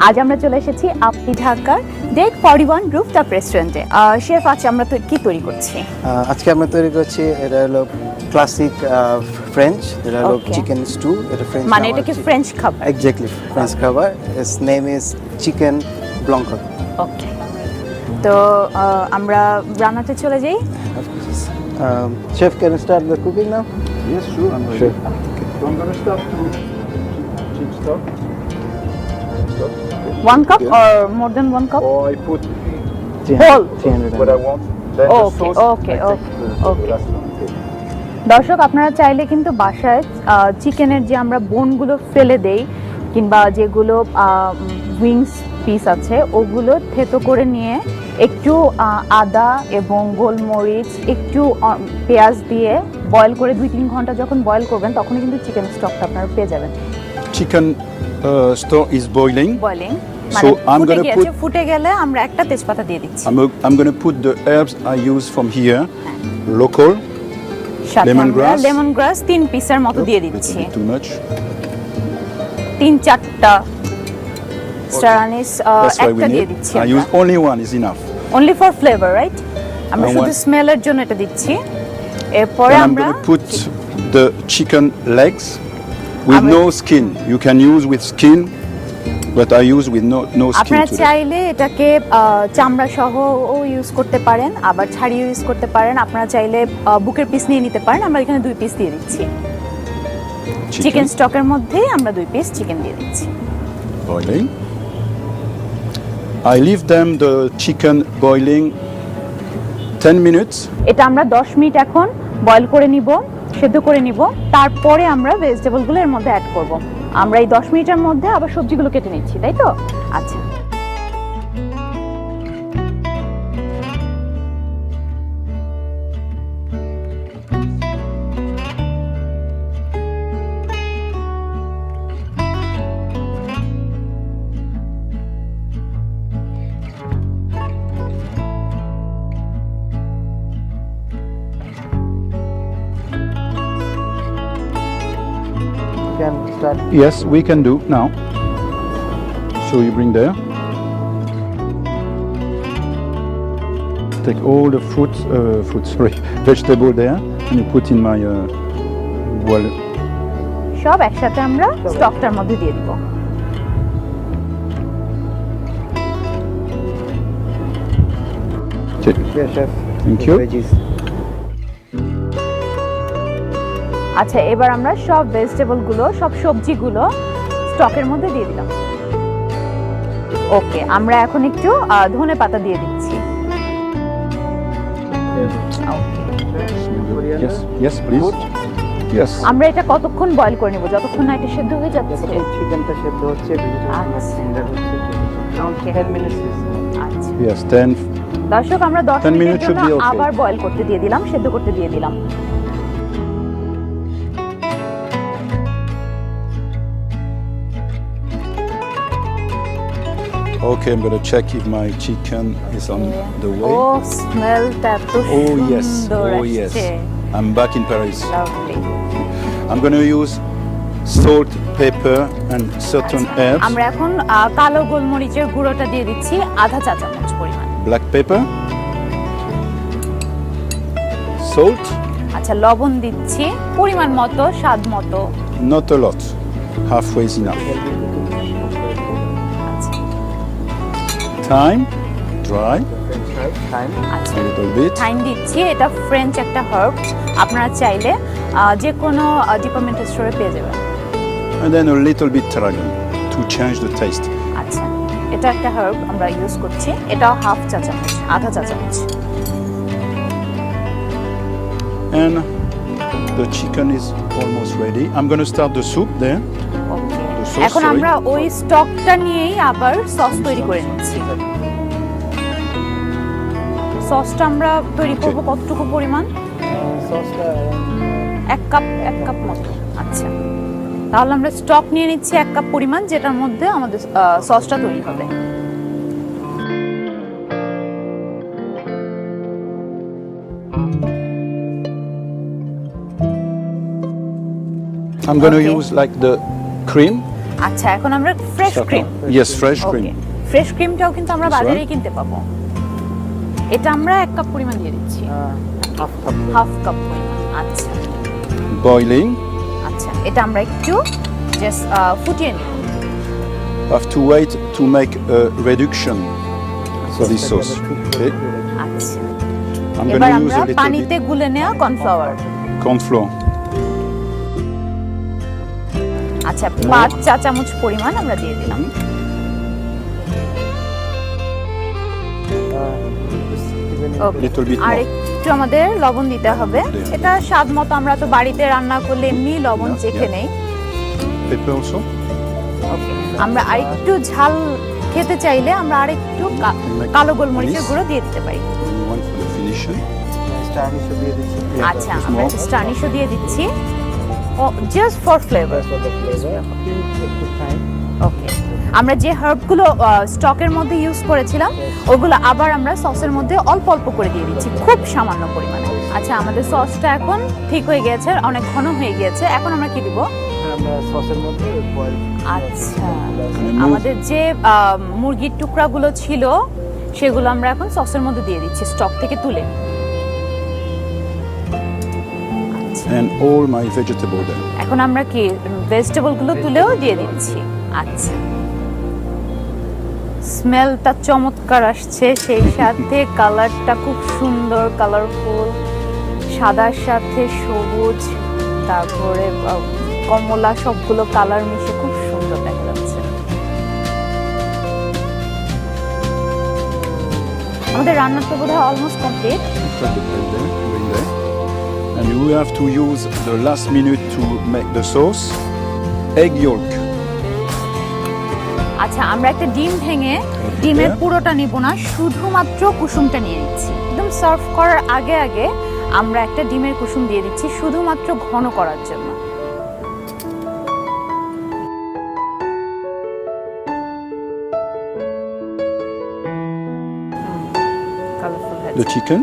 আজ আমরা চলে এসেছি আপনি ঢাকার ডেক 41 রুফটপ রেস্টুরেন্টে। শেফ, আজকে আমরা তো কি তৈরি করছি? আজকে আমরা তৈরি করছি এটা হলো ক্লাসিক ফ্রেঞ্চ, এটা হলো চিকেন স্টু। এটা ফ্রেঞ্চ, মানে এটা কি ফ্রেঞ্চ খাবার? এক্স্যাক্টলি ফ্রেঞ্চ খাবার। Its name is chicken blanco. Okay, তো আমরা রান্নাতে চলে যাই। Chef, can you start the cooking now? Yes, sure. I'm ready. Sure. Okay. So I'm gonna start to chip stock. 1 cup Yeah. or more than 1 cup? Or I put Whole. 300 what I want. Then Okay, the sauce. okay, I take the okay. last one. Okay. দর্শক, আপনারা চাইলে কিন্তু বাসায় চিকেনের যে আমরা বোনগুলো ফেলে দেই কিংবা যেগুলো উইংস পিস আছে ওগুলো থেতো করে নিয়ে একটু আদা এবং গোলমরিচ একটু পেঁয়াজ দিয়ে বয়েল করে 2-3 ঘন্টা যখন বয়েল করবেন তখনই কিন্তু চিকেন স্টকটা আপনারা পেয়ে যাবেন। Chicken stock is boiling. Boiling So মানে I'm ফুটে gonna গিয়েছে, put- ফুটে গেলে আমরা একটা তেজপাতা দিয়ে দিচ্ছি। I'm gonna put the herbs I use from here, local. সাথে আমরা lemongrass. লেমন গ্রাস 3 পিসের মতো দিয়ে Little দিচ্ছি। bit too much. 3-4টা star anise That's why we একটা দিয়ে need. দিচ্ছি। I use only one is enough. only for flavor, right? আমরা And শুধু one- স্মেলের জন্য এটা দিচ্ছি। এরপরে Then I'm আমরা gonna put the chicken legs with আমরা- no skin. You can use with skin, but I use with no skin আপনারা today. চাইলে এটাকে চামড়া সহ ইউজ করতে পারেন, আবার ছাড়িয়ে ইউজ করতে পারেন। আপনারা চাইলে বুকের পিস নিয়ে নিতে পারেন। আমরা এখানে 2 পিস দিয়ে দিচ্ছি। চিকেন স্টকের মধ্যে আমরা 2 পিস চিকেন দিয়ে দিচ্ছি। boiling. I leave them the chicken boiling 10 minutes. এটা আমরা 10 মিনিট এখন বয়েল করে নিব, সেদ্ধ করে নিব। তারপরে আমরা ভেজিটেবলগুলো এর মধ্যে অ্যাড করব। আমরা এই 10 মিনিটের মধ্যে আবার সবজিগুলো কেটে নিচ্ছি, তাই তো? আচ্ছা, Can start. Yes, we can do now. So you bring there. Take all the vegetable there, and you put in my well. সব একসাথে আমরা স্টকটার মধ্যে দিয়ে দিব। Okay, Yeah, chef. Thank The you. Veggies. আচ্ছা, এবার আমরা সব ভেজিটেবলগুলো, সব সবজিগুলো স্টকের মধ্যে দিয়ে দিলাম। ওকে, আমরা এখন একটু ধনে পাতা দিয়ে দিচ্ছি। Yes, yes, please. Yes. আমরা এটা কতক্ষণ বয়েল করে নিব? যতক্ষণ না এটা সেদ্ধ হয়ে যাচ্ছে। চিকেনটা সেদ্ধ হচ্ছে, ভেজিটেবলগুলো আচ্ছা। টেন্ডার হচ্ছে। ওকে, 10 minutes. আচ্ছা Yes, 10. দর্শক, আমরা 10 10 মিনিটের minutes should জন্য be okay. আবার বয়েল করতে দিয়ে দিলাম, সেদ্ধ করতে দিয়ে দিলাম। Okay, I'm gonna check if my chicken is on the way. ও স্মেলটা এত Oh yes, সুন্দর oh yes. আসছে। I'm back in Paris. Lovely. I'm gonna use salt, pepper, and certain herbs. আমরা এখন কালো গোলমরিচের গুঁড়োটা দিয়ে দিচ্ছি আধা চা চামচ পরিমাণ। Black pepper, salt, আচ্ছা, লবণ দিচ্ছি পরিমাণ মতো, স্বাদ মতো। not a lot, halfway is enough. Thyme, dry, আচ্ছা, a little bit. থাইম দিচ্ছি। এটা ফ্রেঞ্চ একটা হার্ব, আপনারা চাইলে যে কোনো ডিপার্টমেন্টাল স্টোরে পেয়ে যাবেন। And then a little bit tarragon to change the taste. আচ্ছা, এটা একটা হার্ব আমরা ইউজ করছি। এটাও হাফ চা চামচ, আধা চা চামচ। And the chicken is almost ready. I'm gonna start the soup there. Okay, The sauce, এখন sorry. আমরা ওই স্টকটা নিয়েই আবার সস তৈরি করে নিচ্ছি। সসটা আমরা তৈরি করব কতটুকু পরিমাণ? সসটা 1 কাপ মতো। আচ্ছা, তাহলে আমরা স্টক নিয়ে নিচ্ছি 1 কাপ পরিমাণ, যেটার মধ্যে আমাদের সসটা তৈরি হবে। I'm gonna Okay. use like the cream. আচ্ছা, এখন আমরা fresh cream. Yes, fresh cream. Fresh ক্রিমটাও কিন্তু আমরা This one? বাজারেই কিনতে পাবো। এটা আমরা 1 কাপ পরিমাণ দিয়ে দিচ্ছি, হাফ কাপ পরিমাণ। আচ্ছা Boiling. আচ্ছা, এটা আমরা একটু জাস্ট ফুটিয়ে নিব। Have to wait to make a reduction for this sauce. Okay. আচ্ছা, I'm এবার going to use আমরা a little পানিতে গুলে নেওয়া কর্নফ্লাওয়ার। bit corn flour. আচ্ছা, 5 চা চামচ পরিমাণ আমরা দিয়ে দিলাম। ওকে, Little bit আর more. একটু আমাদের লবণ দিতে হবে। এটা স্বাদ মতো, আমরা তো বাড়িতে রান্না করলে এমনি লবণ Yeah, চেখে yeah. নেই। Pepper also. ওকে, আমরা আরেকটু ঝাল খেতে চাইলে আমরা আরেকটু কালো গোলমরিচের গুঁড়ো দিয়ে দিতে পারি। Only one for the finishing. স্টার্নিশও দিয়ে দিচ্ছি। Yeah, আচ্ছা, just আমরা more. স্টার্নিশও দিয়ে দিচ্ছি, জাস্ট ফর ফ্লেভার। একটু ফাইন। ওকে, আমরা যে হার্বগুলো স্টকের মধ্যে ইউজ করেছিলাম ওগুলো আবার আমরা সসের মধ্যে অল্প অল্প করে দিয়ে দিচ্ছি, খুব সামান্য পরিমাণে। আচ্ছা, আমাদের সসটা এখন ঠিক হয়ে গিয়েছে, অনেক ঘন হয়ে গিয়েছে। এখন আমরা কি দিব? আমরা সসের মধ্যে বয়েল। আচ্ছা, আমাদের যে মুরগির টুকরাগুলো ছিল সেগুলো আমরা এখন সসের মধ্যে দিয়ে দিচ্ছি, স্টক থেকে তুলে। And all my vegetable there. এখন আমরা কি ভেজিটেবলগুলো তুলেও দিয়ে দিচ্ছি। আচ্ছা, স্মেলটা চমৎকার আসছে, সেই সাথে কালারটা খুব সুন্দর, কালারফুল, সাদার সাথে সবুজ, তারপরে কমলা, সবগুলো কালার মিশে খুব সুন্দর দেখা যাচ্ছে। আমাদের রান্নাটা বোধহয় almost complete. Put the bread there, bring there. And we have to use the last minute to make the sauce. Egg yolk. আচ্ছা, আমরা একটা ডিম ভেঙে, ডিমের পুরোটা নিব না, শুধুমাত্র কুসুমটা নিয়ে নিচ্ছি। একদম সার্ভ করার আগে আগে আমরা একটা ডিমের কুসুম দিয়ে দিচ্ছি, শুধুমাত্র ঘন করার জন্য। The chicken.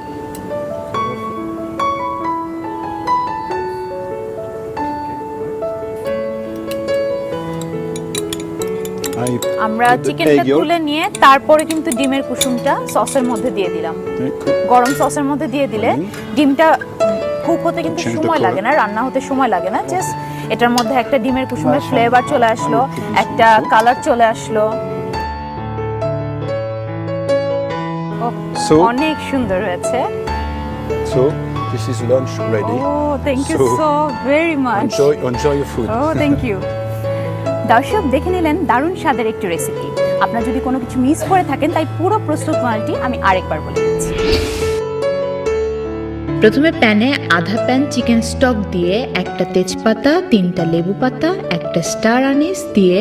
আমরা put the চিকেনটা egg yolk. তুলে নিয়ে তারপরে কিন্তু ডিমের কুসুমটা সসের মধ্যে দিয়ে দিলাম। গরম সসের মধ্যে দিয়ে দিলে ডিমটা কুক হতে কিন্তু Change the সময় color. লাগে না, রান্না হতে সময় লাগে না। জাস্ট এটার মধ্যে একটা ডিমের কুসুমের ফ্লেভার চলে আসলো, একটা কালার চলে আসলো। So, অনেক সুন্দর হয়েছে। so this is lunch ready. ও, thank you So, so very much. Enjoy your food. ও, থ্যাংক ইউ। দর্শক, দেখে নিলেন দারুণ স্বাদের একটি রেসিপি। আপনার যদি কোনো কিছু মিস করে থাকেন, তাই পুরো প্রস্তুত প্রণালীটি আমি আরেকবার বলে দিচ্ছি। প্রথমে প্যানে আধা প্যান চিকেন স্টক দিয়ে একটা তেজপাতা, 3টা লেবু পাতা, একটা স্টার আনিস দিয়ে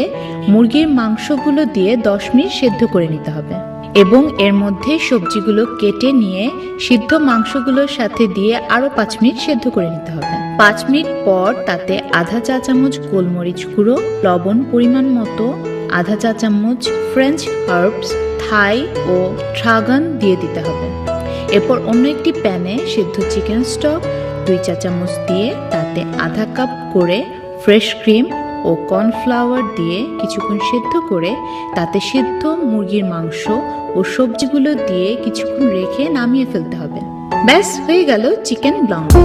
মুরগির মাংসগুলো দিয়ে 10 মিনিট সেদ্ধ করে নিতে হবে এবং এর মধ্যে সবজিগুলো কেটে নিয়ে সিদ্ধ মাংসগুলোর সাথে দিয়ে আরও 5 মিনিট সেদ্ধ করে নিতে হবে। 5 মিনিট পর তাতে আধা চা চামচ গোলমরিচ গুঁড়ো, লবণ পরিমাণ মতো, আধা চা চামচ ফ্রেঞ্চ হার্বস, থাই ও ট্রাগান দিয়ে দিতে হবে। এরপর অন্য একটি প্যানে সিদ্ধ চিকেন স্টক 2 চা চামচ দিয়ে তাতে আধা কাপ করে ফ্রেশ ক্রিম ও কর্নফ্লাওয়ার দিয়ে কিছুক্ষণ সিদ্ধ করে তাতে সিদ্ধ মুরগির মাংস ও সবজিগুলো দিয়ে কিছুক্ষণ রেখে নামিয়ে ফেলতে হবে। ব্যাস, হয়ে গেল চিকেন ব্লাঙ্কো।